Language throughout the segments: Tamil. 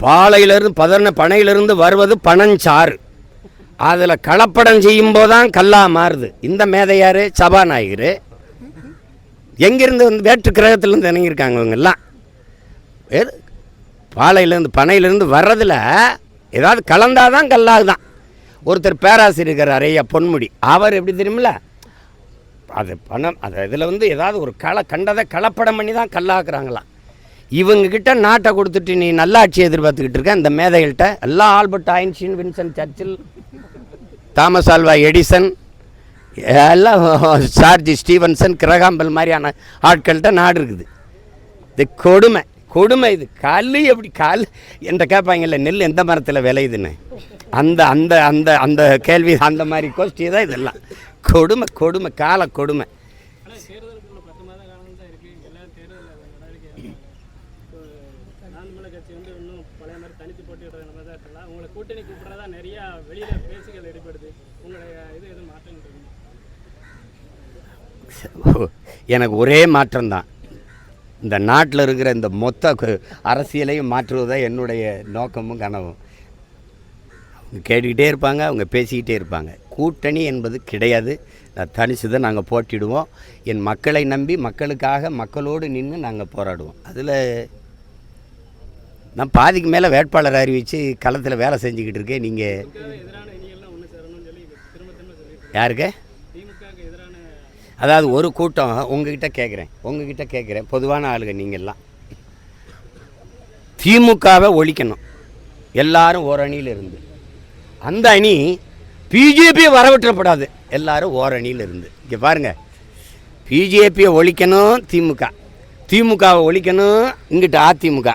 பாலையிலிருந்து பனையிலிருந்து வருவது பனஞ்சாறு. அதில் கலப்படம் செய்யும்போது தான் கல்லாக மாறுது. இந்த மேதையார் சபாநாயகர் எங்கேருந்து வந்து வேற்று கிரகத்திலேருந்து இறங்கியிருக்காங்க. இவங்கெல்லாம் பனையிலேருந்து வர்றதில் ஏதாவது கலந்தாதான் கல்லாகுதான். ஒருத்தர் பேராசிரியர் இருக்கிறார் ஐயா பொன்முடி, அவர் எப்படி தெரியுமில்ல, அது பணம் அது இதில் வந்து ஏதாவது ஒரு கண்டதை கலப்படம் பண்ணி தான் கல்லாக்குறாங்களாம். இவங்கக்கிட்ட நாட்டை கொடுத்துட்டு நீ நல்லாட்சி எதிர்பார்த்துக்கிட்டு இருக்க இந்த மேதைகள்கிட்ட எல்லாம் ஆல்பர்ட் ஐன்ஸ்டீன், வின்சென்ட் சர்ச்சில், தாமஸ் ஆல்வா எடிசன், எல்லாம் சார்ஜ் ஸ்டீவன்சன், கிரகாம்பல் மாதிரியான ஆட்கள்கிட்ட நாடு இருக்குது. இது கொடுமை இது. எப்படி என்ற கேட்பாங்கல்ல, நெல் எந்த மரத்தில் விளையுதுன்னு, அந்த அந்த அந்த அந்த கேள்வி, அந்த மாதிரி கோஷ்டி தான் இதெல்லாம். கொடுமை கொடுமை. எனக்கு ஒரே மாற்றம்தான், இந்த நாட்டில் இருக்கிற இந்த மொத்த அரசியலையும் மாற்றுவதை என்னுடைய நோக்கமும் கனவும். அவங்க கேட்டுக்கிட்டே இருப்பாங்க, அவங்க பேசிக்கிட்டே இருப்பாங்க. கூட்டணி என்பது கிடையாது. நான் தனிச்சு தான் நாங்கள் போட்டிடுவோம். என் மக்களை நம்பி மக்களுக்காக மக்களோடு நின்று நாங்கள் போராடுவோம். அதில் நான் பாதிக்கு மேலே வேட்பாளர் அறிவித்து களத்தில் வேலை செஞ்சுக்கிட்டு இருக்கேன். நீங்கள் யாருக்கு? அதாவது ஒரு கூட்டம் உங்ககிட்ட கேட்குறேன், பொதுவான ஆளுங்க நீங்கள்லாம் திமுகவை ஒழிக்கணும், எல்லாரும் ஒரு அணியில் இருந்து. அந்த அணி பிஜேபியை வரவிட்டப்படாது, எல்லாரும் ஓர் அணியில் இருந்து. இங்கே பாருங்கள், பிஜேபியை ஒழிக்கணும் திமுகவை ஒழிக்கணும், இங்கிட்ட அதிமுக.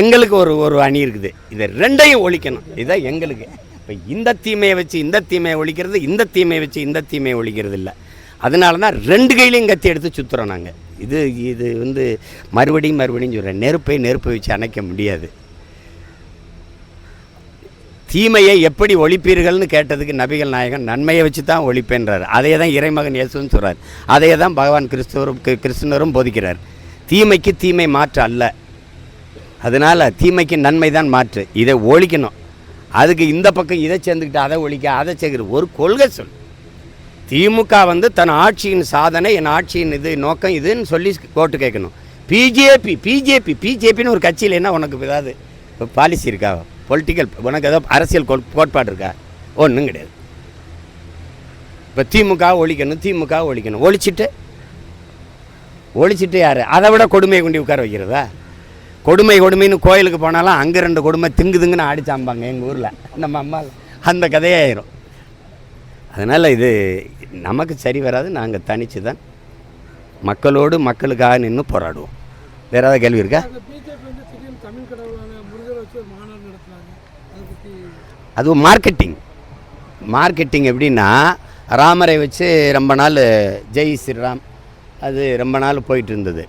எங்களுக்கு ஒரு அணி இருக்குது, இதை ரெண்டையும் ஒழிக்கணும், இதுதான் எங்களுக்கு. இப்போ இந்த தீமையை வச்சு இந்த தீமையை ஒழிக்கிறது, இந்த தீமையை வச்சு இந்த தீமையை ஒழிக்கிறது இல்லை. அதனால தான் ரெண்டு கையிலையும் கத்தி எடுத்து சுற்றுறோம் நாங்கள். இது வந்து மறுபடியும் சொல்கிறேன், நெருப்பை வச்சு அணைக்க முடியாது. தீமையை எப்படி ஒழிப்பீர்கள்னு கேட்டதுக்கு நபிகள் நாயகன் நன்மையை வச்சு தான் ஒழிப்பேன்றார். அதே தான் இறைமகன் இயேசுன்னு சொல்கிறார். அதே தான் பகவான் கிருஷ்ணரும் போதிக்கிறார். தீமைக்கு தீமை மாற்று அல்ல, அதனால் தீமைக்கு நன்மை தான் மாற்று. இதை ஒழிக்கணும். அதுக்கு இந்த பக்கம் இதை சேர்ந்துக்கிட்டு அதை ஒழிக்க அதை சேர்க்குறது ஒரு கொள்கை சொல். திமுக வந்து தன் ஆட்சியின் சாதனை, என் ஆட்சியின் இது நோக்கம் இதுன்னு சொல்லி ஓட்டு கேட்கணும். பிஜேபின்னு ஒரு கட்சியில் என்ன உனக்கு ஏதாவது பாலிசி இருக்கா, பொலிட்டிக்கல் உனக்கு ஏதோ அரசியல் கோட்பாடு இருக்கா? ஒன்றும் கிடையாது. இப்போ திமுக ஒழிக்கணும், ஒழிச்சிட்டு யார் அதை விட கொடுமையை கொண்டு உட்கார வைக்கிறதா? கொடுமைன்னு கோயிலுக்கு போனாலும் அங்கே 2 கொடுமை திங்குதுங்கன்னு ஆடிச்சாம்பாங்க எங்கள் ஊரில், நம்ம அம்மா அந்த கதையாயிரும். அதனால் இது நமக்கு சரி வராது. நாங்கள் தனித்து தான் மக்களுக்காக நின்று போராடுவோம். வேறு ஏதாவது கேள்வி இருக்கா? அது மார்க்கெட்டிங் எப்படின்னா, ராமரை வச்சு ரொம்ப நாள் ஜெய் ஸ்ரீராம் அது ரொம்ப நாள் போயிட்டு இருந்தது.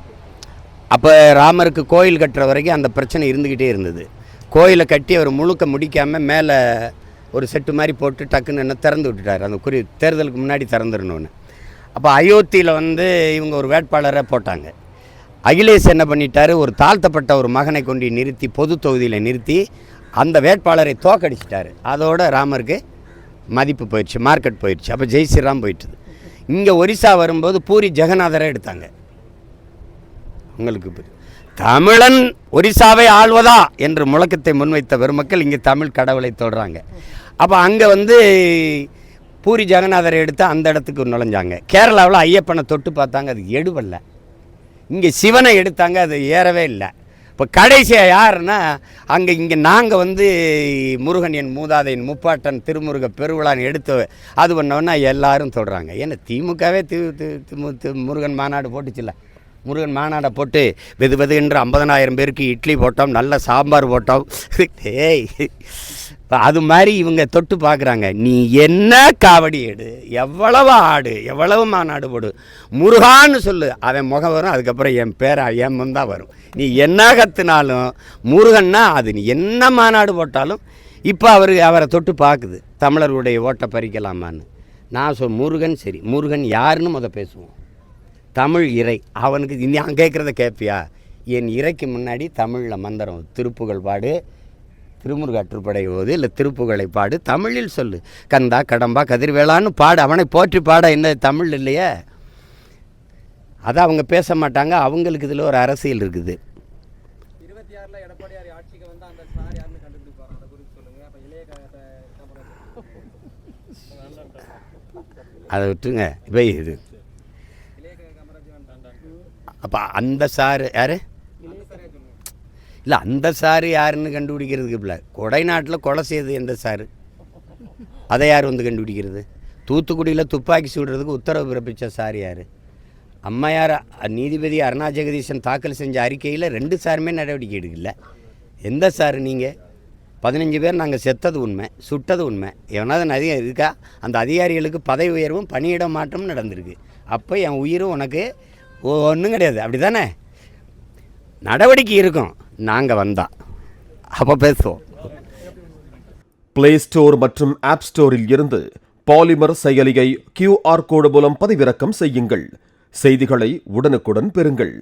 அப்போ ராமருக்கு கோயில் கட்டுற வரைக்கும் அந்த பிரச்சனை இருந்துக்கிட்டே இருந்தது. கோயிலை கட்டி அவர் முழுக்க முடிக்காமல் மேலே ஒரு செட்டு மாதிரி போட்டு டக்குன்னு என்ன திறந்து விட்டுட்டார், அந்த தேர்தலுக்கு முன்னாடி திறந்துடணுன்னு. அப்போ அயோத்தியில் வந்து இவங்க ஒரு வேட்பாளரை போட்டாங்க. அகிலேஷ் என்ன பண்ணிட்டார், ஒரு தாழ்த்தப்பட்ட ஒரு மகனை கொண்டு நிறுத்தி பொது தொகுதியில் நிறுத்தி அந்த வேட்பாளரை தோக்கடிச்சிட்டார். அதோட ராமருக்கு மதிப்பு போயிடுச்சு, மார்க்கெட் போயிடுச்சு. அப்போ ஜெய் ஸ்ரீராம் போயிட்டுது. இங்கே ஒரிசா வரும்போது பூரி ஜெகநாதரை எடுத்தாங்க. உங்களுக்கு தமிழன் ஒரிசாவை ஆள்வதா என்று முழக்கத்தை முன்வைத்த பெருமக்கள் இங்கே தமிழ் கடவுளை தொடுறாங்க. அப்போ அங்கே வந்து பூரி ஜெகநாதரை எடுத்து அந்த இடத்துக்கு நுழைஞ்சாங்க. கேரளாவில் ஐயப்பனை தொட்டு பார்த்தாங்க, அது எடுவல்ல. இங்கே சிவனை எடுத்தாங்க, அது ஏறவே இல்லை. இப்போ கடைசியாக யாருன்னா இங்கே நாங்கள் வந்து முருகன் என் மூதாதையின் முப்பாட்டன் திருமுருக பெருவிழான்னு எடுத்து அது பண்ணோன்னா எல்லாரும் சொல்கிறாங்க. ஏன்னா திமுகவே முருகன் மாநாடு போட்டுச்சுல்ல, முருகன் மாநாடை போட்டு வெது என்று 50,000 பேருக்கு இட்லி போட்டோம், நல்ல சாம்பார் போட்டோம். ஏய், அது மாதிரி இவங்க தொட்டு பார்க்குறாங்க. நீ என்ன காவடி எடு, எவ்வளவு ஆடு, எவ்வளவு மாநாடு போடு, முருகான்னு சொல்லு, அவன் முகம் வரும், அதுக்கப்புறம் என் முந்தான் வரும். நீ என்ன கற்றுனாலும் முருகன்னா அது நீ என்ன மாநாடு போட்டாலும். இப்போ அவரை தொட்டு பார்க்குது, தமிழர்களுடைய ஓட்டை பறிக்கலாமான்னு. நான் முருகன் சரி, முருகன் யாருன்னு பேசுவோம். தமிழ் இறை, அவனுக்கு நான் கேட்குறத கேட்பியா? என் இறைக்கு முன்னாடி தமிழில் மந்திரம் திருப்புகழ் பாடு, திருமுருகாற்றுப்படை போது இல்லை திருப்புகழை பாடு, தமிழில் சொல்லு, கந்தா கடம்பா கதிர்வேளான்னு பாடு, அவனை போற்றி பாட. என்ன தமிழ் இல்லையே? அதை அவங்க பேச மாட்டாங்க. அவங்களுக்கு இதில் ஒரு அரசியல் இருக்குது. அதை விட்டுருங்க. இப்போ இது அப்போ அந்த சாரு யார் இல்லை, அந்த சாரு யாருன்னு கண்டுபிடிக்கிறதுக்கு இல்லை. கொடைநாட்டில் கொலை செய்தது எந்த சாரு, அதை யார் வந்து கண்டுபிடிக்கிறது? தூத்துக்குடியில் துப்பாக்கி சுடுறதுக்கு உத்தரவு பிறப்பித்த சார் யார்? அம்மையார் நீதிபதி அருணா ஜெகதீசன் தாக்கல் செஞ்ச அறிக்கையில் 2 சாருமே நடவடிக்கை எடுக்கல. எந்த சார் நீங்கள்? 15 பேர் நாங்கள் செத்தது உண்மை, சுட்டது உண்மை. எவனாவது அதிகம் இருக்கா? அந்த அதிகாரிகளுக்கு பதவி உயர்வும் பணியிட மாற்றமும் நடந்திருக்கு. அப்போ என் உயிரும் உனக்கு ஒன்றும் கிடையாது. அப்படி தானே? நடவடிக்கை இருக்கும். நாங்கள் வந்தால் அப்போ பேசுவோம். பிளே ஸ்டோர் மற்றும் ஆப் ஸ்டோரில் இருந்து பாலிமர் செயலியை QR கோடு மூலம் பதிவிறக்கம் செய்யுங்கள். செய்திகளை உடனுக்குடன் பெறுங்கள்.